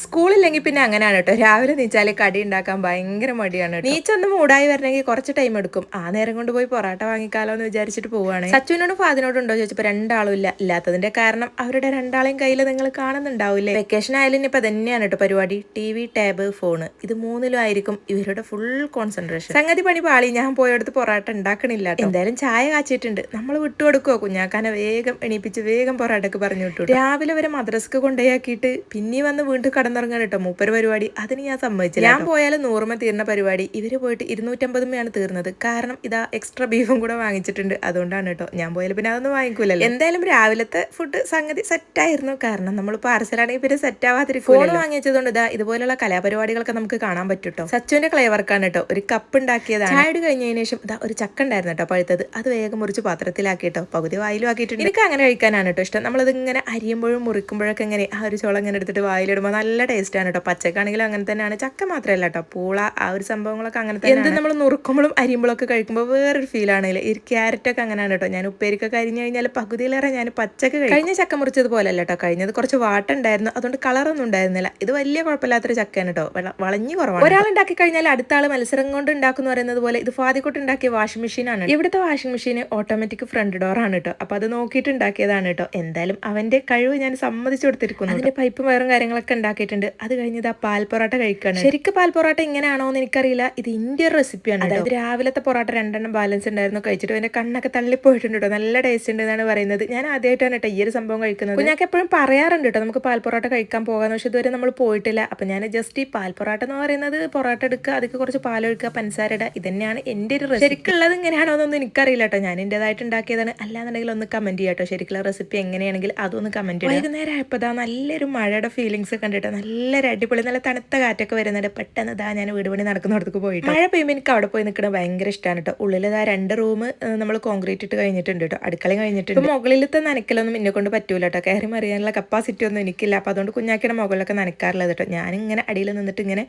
സ്കൂളില്ലെങ്കിൽ പിന്നെ അങ്ങനെയാണ് കേട്ടോ. രാവിലെ നീച്ചാൽ കടി ഉണ്ടാക്കാൻ ഭയങ്കര മടിയാണ്. നീച്ചൊന്ന് മൂടായി വരണമെങ്കിൽ കുറച്ച് ടൈം എടുക്കും. ആ നേരം കൊണ്ട് പോയി പൊറാട്ട വാങ്ങിക്കാലോ എന്ന് വിചാരിച്ചിട്ട് പോവുകയാണ്. സച്ചുവിനോടും ഫാദിനോടും ഉണ്ടോ ചോദിച്ചപ്പോൾ രണ്ടാളും ഇല്ല. ഇല്ലാത്തതിന്റെ കാരണം അവരുടെ രണ്ടാളെയും കയ്യിൽ നിങ്ങൾ കാണുന്നുണ്ടാവില്ലേ. വെക്കേഷൻ ആയാലും ഇപ്പൊ തന്നെയാണ് കേട്ടോ പരിപാടി. TV, ടാബ്, ഫോണ്, ഇത് മൂന്നിലും ആയിരിക്കും ഇവരുടെ ഫുൾ കോൺസെൻട്രേഷൻ. സംഗതി പണി പാളി. ഞാൻ പോയെടുത്ത് പൊറാട്ട ഉണ്ടാക്കണില്ല. എന്തായാലും ചായ കാച്ചിട്ടുണ്ട്. നമ്മൾ വിട്ടുകൊടുക്കുവോ കുഞ്ഞാക്കാനെ വേഗം എണീപ്പിച്ച് വേഗം പൊറാട്ടക്ക് പറഞ്ഞു വിട്ടു. രാവിലെ വരെ മദ്രസക്ക് കൊണ്ടുപോയാക്കിയിട്ട് പിന്നെ വന്ന് വീണ്ടും കടന്നിറങ്ങാൻ കേട്ടോ മൂപ്പര് പരിപാടി. അതിന് ഞാൻ സമ്മതിച്ചില്ല. ഞാൻ പോയാലും 100 തീർന്ന പരിപാടി ഇവര് പോയിട്ട് 250 തീർന്നത്. കാരണം ഇതാ എക്സ്ട്രാ ബീഫും കൂടെ വാങ്ങിച്ചിട്ടുണ്ട്. അതുകൊണ്ടാണ് കേട്ടോ. ഞാൻ പോയാലും പിന്നെ അതൊന്നും വാങ്ങിക്കൂലല്ലോ. എന്തായാലും രാവിലത്തെ ഫുഡ് സംഗതി സെറ്റായിരുന്നു. കാരണം നമ്മൾ പാർസലാണെങ്കിൽ പിന്നെ സെറ്റ് ആവാതിരിക്കും. ഫോൺ വാങ്ങിച്ചതുകൊണ്ട് ഇതാ ഇതുപോലുള്ള കലാപരിപാടികളൊക്കെ നമുക്ക് കാണാൻ പറ്റും. സച്ചുവിന്റെ ക്ലേ വർക്കാണ് കേട്ടോ. ഒരു കപ്പ് ഉണ്ടാക്കിയതാണ്. ചായ കഴിഞ്ഞതിന് ശേഷം ഇതാ ഒരു ചക്ക ഉണ്ടായിരുന്നു കേട്ടോ പഴുത്തത്. അത് വേഗം മുറിച്ച് പാത്രത്തിലാക്കി കേട്ടോ. പകുതി വായിലും ആക്കിയിട്ടുണ്ട്. എനിക്ക് അങ്ങനെ കഴിക്കാനാണ് കേട്ടോ ഇഷ്ടം. നമ്മളത് ഇങ്ങനെ അരിയുമ്പോഴും മുറിക്കുമ്പോഴൊക്കെ ഇങ്ങനെ ആ ഒരു ചോളം ഇങ്ങനെ എടുത്തിട്ട് വായിലിടുമ്പോൾ നല്ല ടേസ്റ്റ് ആണ് കേട്ടോ. പച്ചക്കാണെങ്കിലും അങ്ങനെ തന്നെയാണ്. ചക്ക മാത്രമല്ല കേട്ടോ, പൂള ആ ഒരു സംഭവങ്ങളൊക്കെ അങ്ങനെ തന്നെ. എന്ത് നമ്മൾ നുറുക്കുമ്പോഴും അരിയുമ്പോഴൊക്കെ കഴിക്കുമ്പോൾ വേറൊരു ഫീൽ ആണല്ലേ. ഈ ക്യാരറ്റൊക്കെ അങ്ങനെയാണ് കേട്ടോ. ഞാൻ ഉപ്പേരിക്കൊക്കെ അരിഞ്ഞു കഴിഞ്ഞാൽ പകുതിയിലേറെ ഞാൻ പച്ചക്ക് കഴിഞ്ഞ ചക്ക മുറിച്ചതുപോലെ അല്ല കേട്ടോ. കഴിഞ്ഞത് കുറച്ച് വാട്ടുണ്ടായിരുന്നു. അതുകൊണ്ട് കളറൊന്നും ഉണ്ടായിരുന്നില്ല. ഇത് വലിയ കുഴപ്പമില്ലാത്തൊരു ചക്കയാണ് കേട്ടോ. വളഞ്ഞു കുറവാണ്. ഒരാൾ ഉണ്ടാക്കി കഴിഞ്ഞാൽ അടുത്ത ആൾ മത്സരം കൊണ്ട് ഉണ്ടാക്കുന്ന പറയുന്നത് പോലെ ഇത് ഫാദിക്കുട്ട് ഉണ്ടാക്കിയ വാഷിംഗ് മെഷീൻ ആണ്. ഇവിടുത്തെ washing machine automatic front door ആണ് കേട്ടോ. അപ്പൊ അത് നോക്കിയിട്ട് ഉണ്ടാക്കിയതാണ് കേട്ടോ. എന്തായാലും അവന്റെ കഴിവ് ഞാൻ സമ്മതിച്ചു കൊടുത്തിരിക്കുന്നു. അതിന്റെ പൈപ്പും വയറും കാര്യങ്ങളൊക്കെ ഉണ്ടാക്കിയിട്ടുണ്ട്. അത് കഴിഞ്ഞത് ആ പാൽ പൊറോട്ട കഴിക്കാണ്. ശരിക്കും പാൽ പൊറോട്ട ഇങ്ങനെയാണോ എന്ന് എനിക്കറിയില്ല. ഇത് ഇന്ത്യൻ റെസിപ്പിയാണ്. അതായത് രാവിലത്തെ പൊറോട്ട 2 ബാലൻസ് ഉണ്ടായിരുന്നു. കഴിച്ചിട്ട് എന്റെ കണ്ണൊക്കെ തള്ളിപ്പോയിട്ടുണ്ട് കേട്ടോ. നല്ല ടേസ്റ്റ് ഉണ്ട് എന്നാണ് പറയുന്നത്. ഞാൻ ആദ്യമായിട്ടാണ് കേട്ടോ ഈ ഒരു സംഭവം കഴിക്കുന്നത്. കുഞ്ഞാക്ക് എപ്പോഴും പറയാറുണ്ട് കേട്ടോ നമുക്ക് പാൽ പൊറോട്ട കഴിക്കാൻ പോകാന്ന്. പക്ഷെ ഇതുവരെ നമ്മൾ പോയിട്ടില്ല. അപ്പൊ ഞാൻ ജസ്റ്റ് ഈ പാൽ പൊറോട്ട എന്ന് പറയുന്നത് പൊറോട്ട എടുക്കുക, അതിക്ക് കുറച്ച് പാലൊഴിക്കുക, പഞ്ചസാര ഇടുക, ഇതന്നെയാണ് എന്റെ ഒരു റെസിപ്പി. ശരിക്കുള്ളത് ഇങ്ങനെയാണോ എന്നൊന്നും എനിക്കറിയില്ല കേട്ടോ. ഞാൻ എന്റേതായിട്ട് ഉണ്ടാക്കിയതാണ്. അല്ലാന്നുണ്ടെങ്കിൽ ഒന്ന് കമന്റ് ചെയ്യാം കേട്ടോ. ശരിക്കുള്ള റെസിപ്പി എങ്ങനെയാണെങ്കിൽ അതൊന്ന് കമന്റ് ചെയ്യാം. വൈകുന്നേരം ആയപ്പോൾ നല്ലൊരു മഴയുടെ ഫീലിങ്സ് കണ്ടിട്ട് നല്ലൊരു അടിപൊളി നല്ല തണുത്ത കാറ്റൊക്കെ വരുന്നുണ്ട്. പെട്ടെന്ന് ഞാൻ വീട് പണി നടക്കുന്നിടത്തേക്ക് പോയിട്ട് മഴ പെയ്യുമ്പോൾ എനിക്ക് അവിടെ പോയി നിൽക്കുന്നത് ഭയങ്കര ഇഷ്ടമാണ് കേട്ടോ. ഉള്ളിൽ 2 റൂം നമ്മൾ കോൺക്രീറ്റ് ഇട്ട് കഴിഞ്ഞിട്ടുണ്ട് കേട്ടോ. അടുക്കളയും കഴിഞ്ഞിട്ടുണ്ട്. മുകളിലത്തെ നനക്കലൊന്നും എന്നെ കൊണ്ട് പറ്റൂല കേട്ടോ. കയറി മറിയാനുള്ള കപ്പാസിറ്റി ഒന്നും എനിക്കില്ല. അപ്പൊ അതുകൊണ്ട് കുഞ്ഞാക്കിയുടെ മുകളിലൊക്കെ നനക്കാറുള്ളത് കേട്ടോ. ഞാനിങ്ങനെ അടിയിൽ നിന്നിട്ട് ഇങ്ങനെ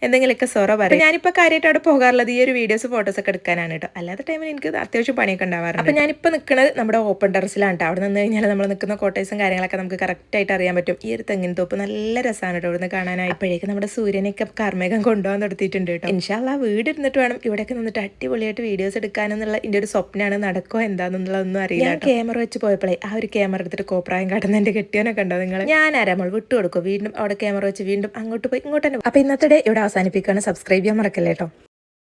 എന്തെങ്കിലുമൊക്കെ സൊറ പറയും. ഞാനിപ്പോൾ കാര്യമായിട്ട് അവിടെ പോകാറുള്ളത് ഈ ഒരു വീഡിയോസ് ഫോട്ടോസ് ഒക്കെ എടുക്കാനാണ് കേട്ടോ. അല്ലാത്ത ടൈമിൽ എനിക്ക് അത്യാവശ്യം പണിയൊക്കെ ഉണ്ടാവാറുണ്ട്. അപ്പൊ ഞാനിപ്പോൾ നിൽക്കുന്നത് നമ്മുടെ ഓപ്പൺ ടെറസിലാണ് കേട്ടോ. അവിടെ നിന്ന് കഴിഞ്ഞാൽ നമ്മൾ നിൽക്കുന്ന കോട്ടേഴ്സും കാര്യങ്ങളൊക്കെ നമുക്ക് കറക്റ്റ് ആയിട്ട് അറിയാൻ പറ്റും. ഈ ഒരു തെങ്ങിൻ തോപ്പ് നല്ല രസമാണ് കേട്ടോ ഇവിടുന്ന് കാണാനായി. അപ്പോഴേക്കും നമ്മുടെ സൂര്യനൊക്കെ കർമ്മേഘം കൊണ്ടുപോകാൻ നടത്തിയിട്ടുണ്ട് കേട്ടോ. ഇൻഷാല്ലാ വീട് ഇരുന്നിട്ട് വേണം ഇവിടെയൊക്കെ നിന്നിട്ട് അടിപൊളിയായിട്ട് വീഡിയോസ് എടുക്കാനെന്നുള്ള എൻ്റെ ഒരു സ്വപ്നമാണ്. നടക്കോ എന്താണെന്നുള്ളതൊന്നും അറിയില്ല. ഞാൻ ക്യാമറ വെച്ച് പോയപ്പോഴേ ആ ഒരു ക്യാമറ എടുത്തിട്ട് കോപ്രായം കാട്ടുന്ന എൻ്റെ കെട്ടിയോനൊക്കെ ഉണ്ടോ നിങ്ങൾ? ഞാൻ ആരാമൾ വിട്ടു കൊടുക്കും. വീണ്ടും അവിടെ ക്യാമറ വെച്ച് വീണ്ടും അങ്ങോട്ട് പോയി ഇങ്ങോട്ട് തന്നെ. അപ്പൊ ഇന്നത്തെ ഡേ ഇവിടെ അവസാനിപ്പിക്കുകയാണ്. സബ്സ്ക്രൈബ് ചെയ്യാൻ മറക്കല്ലേ കേട്ടോ.